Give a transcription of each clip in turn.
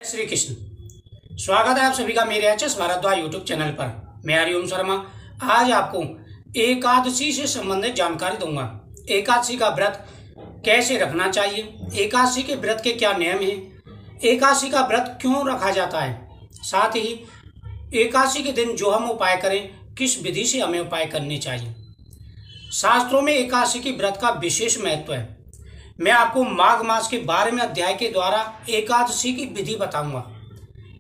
श्री कृष्ण। स्वागत है आप सभी का मेरे एचएस भारद्वाज यूट्यूब चैनल पर। मैं हरिओम शर्मा आज आपको एकादशी से संबंधित जानकारी दूंगा। एकादशी का व्रत कैसे रखना चाहिए, एकादशी के व्रत के क्या नियम हैं, एकादशी का व्रत क्यों रखा जाता है, साथ ही एकादशी के दिन जो हम उपाय करें किस विधि से हमें उपाय करने चाहिए। शास्त्रों में एकादशी के व्रत का विशेष महत्व है। मैं आपको माघ मास के 12वें अध्याय के द्वारा एकादशी की विधि बताऊंगा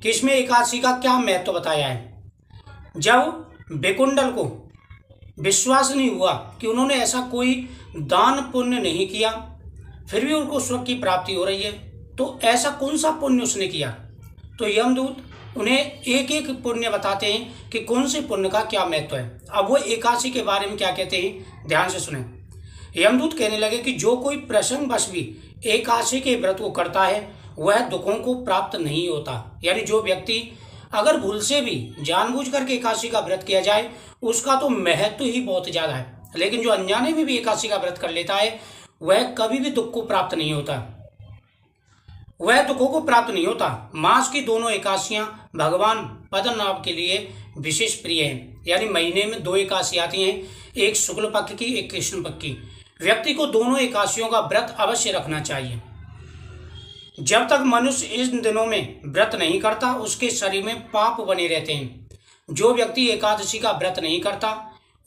कि इसमें एकादशी का क्या महत्व बताया है। जब बेकुंडल को विश्वास नहीं हुआ कि उन्होंने ऐसा कोई दान पुण्य नहीं किया फिर भी उनको स्वर्ग की प्राप्ति हो रही है, तो ऐसा कौन सा पुण्य उसने किया, तो यमदूत उन्हें एक एक पुण्य बताते हैं कि कौन से पुण्य का क्या महत्व है। अब वो एकादशी के बारे में क्या कहते हैं, ध्यान से सुने। यमदूत कहने लगे कि जो कोई प्रसंगवश भी एकादशी के व्रत को करता है वह दुखों को प्राप्त नहीं होता। यानी जो व्यक्ति अगर भूल से भी जानबूझ करके एकादशी का व्रत किया जाए उसका तो महत्व ही बहुत ज्यादा है, लेकिन जो अनजाने में भी एकादशी का व्रत कर लेता है वह कभी भी दुख को प्राप्त नहीं होता, वह दुखों को प्राप्त नहीं होता। मास की दोनों एकादशियां भगवान पद्मनाभ के लिए विशेष प्रिय हैं। यानी महीने में 2 एकादशी आती हैं, एक शुक्ल पक्ष की, एक कृष्ण पक्ष की। व्यक्ति को दोनों एकादशियों का व्रत अवश्य रखना चाहिए। जब तक मनुष्य इन दिनों में व्रत नहीं करता उसके शरीर में पाप बने रहते हैं। जो व्यक्ति एकादशी का व्रत नहीं करता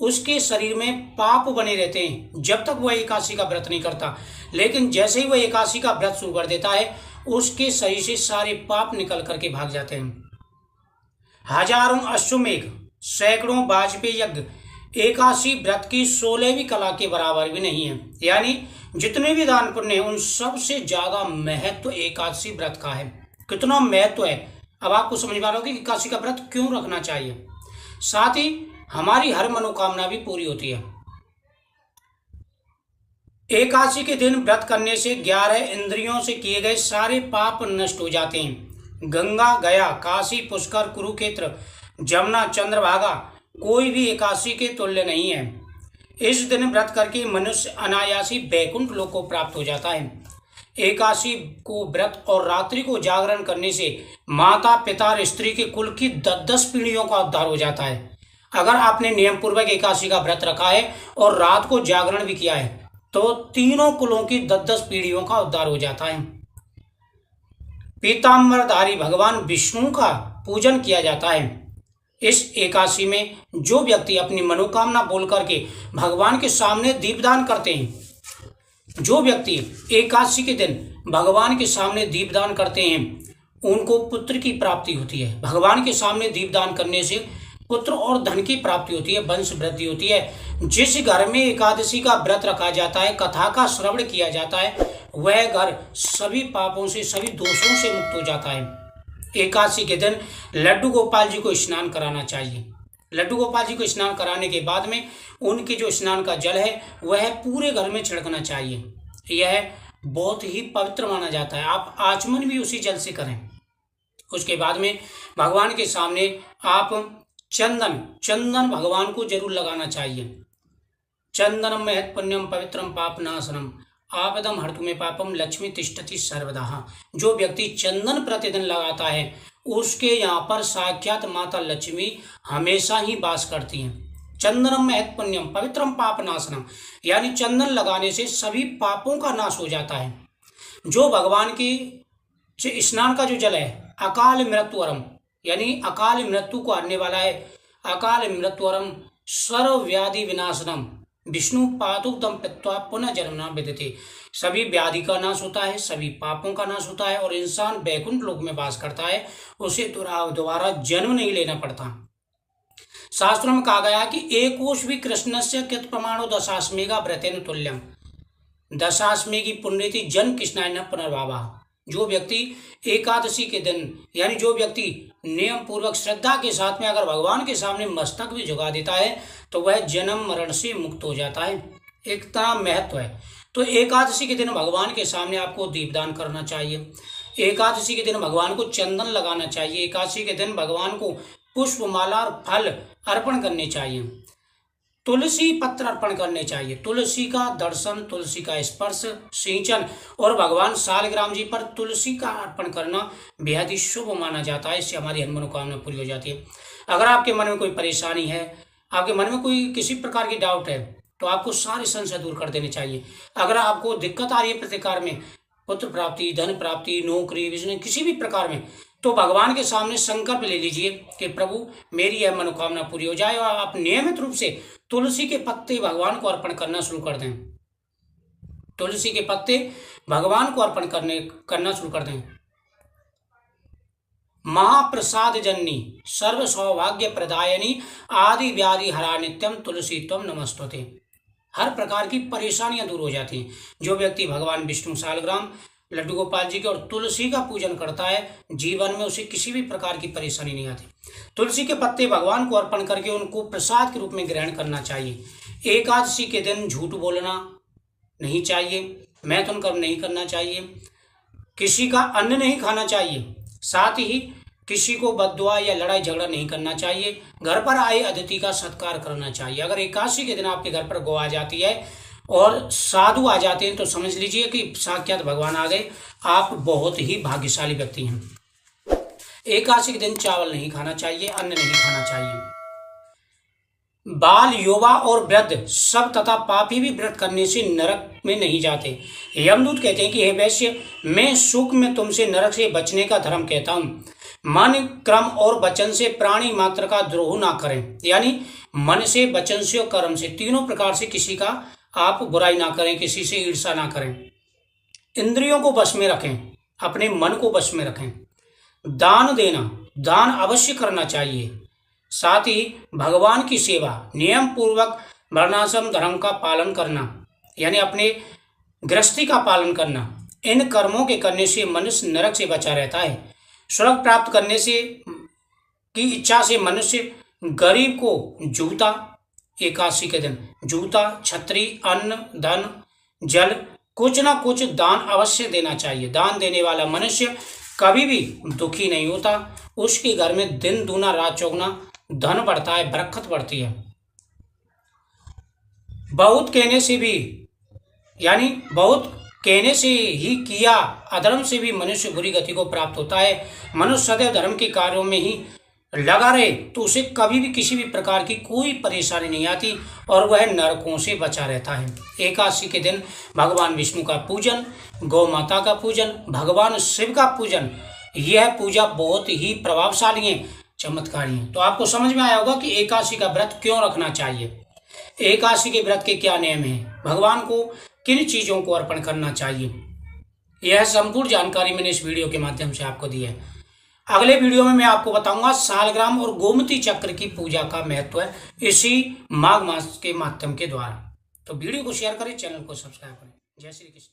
उसके शरीर में पाप बने रहते हैं जब तक वह एकादशी का व्रत नहीं करता, लेकिन जैसे ही वह एकादशी का व्रत शुरू कर देता है उसके शरीर से सारे पाप निकल करके भाग जाते हैं। हजारों अश्वमेघ, सैकड़ों वाजपेयी यज्ञ एकादशी व्रत की 16वीं कला के बराबर भी नहीं है। यानी जितने भी दान पुण्य हैं उन सबसे ज्यादा महत्व एकादशी व्रत का है। कितना महत्व है अब आपको समझ पा रहे हो कि एकादशी का व्रत क्यों रखना चाहिए। साथ ही हमारी हर मनोकामना भी पूरी होती है। एकादशी के दिन व्रत करने से 11 इंद्रियों से किए गए सारे पाप नष्ट हो जाते हैं। गंगा, गया, काशी, पुष्कर, कुरुक्षेत्र, जमुना, चंद्रभागा कोई भी एकादशी के तुल्य नहीं है। इस दिन व्रत करके मनुष्य अनायासी वैकुंठ लोक को प्राप्त हो जाता है। एकादशी को व्रत और रात्रि को जागरण करने से माता पिता और स्त्री के कुल की 10 पीढ़ियों का उद्धार हो जाता है। अगर आपने नियम पूर्वक एकादशी का व्रत रखा है और रात को जागरण भी किया है तो तीनों कुलों की 10 पीढ़ियों का उद्धार हो जाता है। पीतांबरधारी भगवान विष्णु का पूजन किया जाता है। इस एकादशी में जो व्यक्ति अपनी मनोकामना बोल करके भगवान के सामने दीपदान करते हैं, जो व्यक्ति एकादशी के दिन भगवान के सामने दीपदान करते हैं उनको पुत्र की प्राप्ति होती है। भगवान के सामने दीपदान करने से पुत्र और धन की प्राप्ति होती है, वंश वृद्धि होती है। जिस घर में एकादशी का व्रत रखा जाता है, कथा का श्रवण किया जाता है, वह घर सभी पापों से, सभी दोषों से मुक्त हो जाता है। एकादशी के दिन लड्डू गोपाल जी को स्नान कराना चाहिए। लड्डू गोपाल जी को स्नान कराने के बाद में उनके जो स्नान का जल है वह पूरे घर में छिड़कना चाहिए। यह बहुत ही पवित्र माना जाता है। आप आचमन भी उसी जल से करें। उसके बाद में भगवान के सामने आप चंदन भगवान को जरूर लगाना चाहिए। चंदनम महत् पुण्यम पवित्रम पापनाशनम आपदम हर्तुमे पापम लक्ष्मी तिष्ठति सर्वदा। जो व्यक्ति चंदन प्रतिदिन लगाता है उसके यहाँ पर साक्षात माता लक्ष्मी हमेशा ही वास करती हैं। चंदनम महत् पुण्यम पवित्रम पापनाशनम, यानी चंदन लगाने से सभी पापों का नाश हो जाता है। जो भगवान की स्नान का जो जल है अकाल मृत्युवरम, यानी अकाल मृत्यु को हरने वाला है। अकाल मृत्युवरम सर्व व्याधि विनाशनम विष्णु पादुकदम पित्वा पुनः जन्मना विदते। सभी व्याधि का नाश होता है, सभी पापों का नाश होता है और इंसान वैकुंठ लोक में वास करता है, उसे दोबारा जन्म नहीं लेना पड़ता। शास्त्रों में कहा गया कि एकोश भी कृष्ण से कृत प्रमाणो दशाश्मेगा व्रतेन तुल्यम। दशाश्मे की पुण्यति जन्म कृष्णाय न पुनर्भावा। जो व्यक्ति एकादशी के दिन, यानी जो व्यक्ति नियम पूर्वक श्रद्धा के साथ में अगर भगवान के सामने मस्तक भी झुका देता है तो वह जन्म मरण से मुक्त हो जाता है। इतना महत्व है। तो एकादशी के दिन भगवान के सामने आपको दीपदान करना चाहिए। एकादशी के दिन भगवान को चंदन लगाना चाहिए। एकादशी के दिन भगवान को पुष्पमाला और फल अर्पण करने चाहिए। तुलसी पत्र अर्पण करने चाहिए। तुलसी का दर्शन, तुलसी का स्पर्श, सिंचन और भगवान शालिग्राम जी पर तुलसी का अर्पण करना बेहद ही शुभ माना जाता है। इससे हमारी हर मनोकामना पूरी हो जाती है। अगर आपके मन में कोई परेशानी है, आपके मन में कोई किसी प्रकार की डाउट है, तो आपको सारे संशय दूर कर देने चाहिए। अगर आपको दिक्कत आ रही है प्रतिकार में, पुत्र प्राप्ति, धन प्राप्ति, नौकरी, बिजनेस, किसी भी प्रकार में, तो भगवान के सामने संकल्प ले लीजिए कि प्रभु मेरी यह मनोकामना पूरी हो जाए, और आप नियमित रूप से तुलसी के पत्ते भगवान को अर्पण करना शुरू कर दें। तुलसी के पत्ते भगवान को अर्पण करना शुरू कर दें। महाप्रसाद जननी सर्व सौभाग्य प्रदायनी आदि व्याधि हरा नित्यम तुलसी त्वम नमस्तुते। हर प्रकार की परेशानियां दूर हो जाती हैं। जो व्यक्ति भगवान विष्णु, शालिग्राम, लड्डू गोपाल जी के और तुलसी का पूजन करता है, जीवन में उसे किसी भी प्रकार की परेशानी नहीं आती। तुलसी के पत्ते भगवान को अर्पण करके उनको प्रसाद के रूप में ग्रहण करना चाहिए। एकादशी के दिन झूठ बोलना नहीं चाहिए, मैथुन कर्म नहीं करना चाहिए, किसी का अन्न नहीं खाना चाहिए, साथ ही किसी को बद्दुआ या लड़ाई झगड़ा नहीं करना चाहिए। घर पर आए अतिथि का सत्कार करना चाहिए। अगर एकादशी के दिन आपके घर पर गौ आ जाती है और साधु आ जाते हैं, तो समझ लीजिए कि साक्षात भगवान आ गए। आप बहुत ही भाग्यशाली व्यक्ति हैं। एकादशी के दिन चावल नहीं खाना चाहिए, अन्न नहीं खाना चाहिए। बाल, युवा और वृद्ध सब तथा पापी भी व्रत करने से नरक में नहीं जाते। यमदूत कहते हैं कि हे वैश्य, मैं सुख में तुमसे नरक से बचने का धर्म कहता हूँ। मन, क्रम और वचन से प्राणी मात्र का द्रोह ना करें। यानी मन से, वचन से और कर्म से, तीनों प्रकार से किसी का आप बुराई ना करें, किसी से ईर्ष्या ना करें। इंद्रियों को वश में रखें, अपने मन को वश में रखें। दान देना, दान अवश्य करना चाहिए। साथ ही भगवान की सेवा, नियम पूर्वक वर्णाश्रम धर्म का पालन करना, यानी अपने गृहस्थी का पालन करना। इन कर्मों के करने से मनुष्य नरक से बचा रहता है। स्वर्ग प्राप्त करने से की इच्छा से मनुष्य गरीब को जूता, एकादशी के दिन जूता, छतरी, अन्न, धन, जल, कुछ ना कुछ दान अवश्य देना चाहिए। दान देने वाला मनुष्य कभी भी दुखी नहीं होता। उसके घर में दिन दूना रात चौगुना धन बढ़ता है, बरकत बढ़ती है। बहुत कहने से भी, यानी बहुत कहने से ही किया अधर्म से भी मनुष्य बुरी गति को प्राप्त होता है। मनुष्य सदैव धर्म के कार्यों में ही लगा रहे तो उसे कभी भी किसी भी प्रकार की कोई परेशानी नहीं आती और वह नरकों से बचा रहता है। एकादशी के दिन भगवान विष्णु का पूजन, गौ माता का पूजन, भगवान शिव का पूजन, यह पूजा बहुत ही प्रभावशाली है, चमत्कारी है। तो आपको समझ में आया होगा कि एकादशी का व्रत क्यों रखना चाहिए, एकादशी के व्रत के क्या नियम हैं, भगवान को किन चीजों को अर्पण करना चाहिए। यह संपूर्ण जानकारी मैंने इस वीडियो के माध्यम से आपको दी है। अगले वीडियो में मैं आपको बताऊंगा शालग्राम और गोमती चक्र की पूजा का महत्व है इसी माघ मास के माध्यम के द्वारा। तो वीडियो को शेयर करें, चैनल को सब्सक्राइब करें। जय श्री कृष्ण।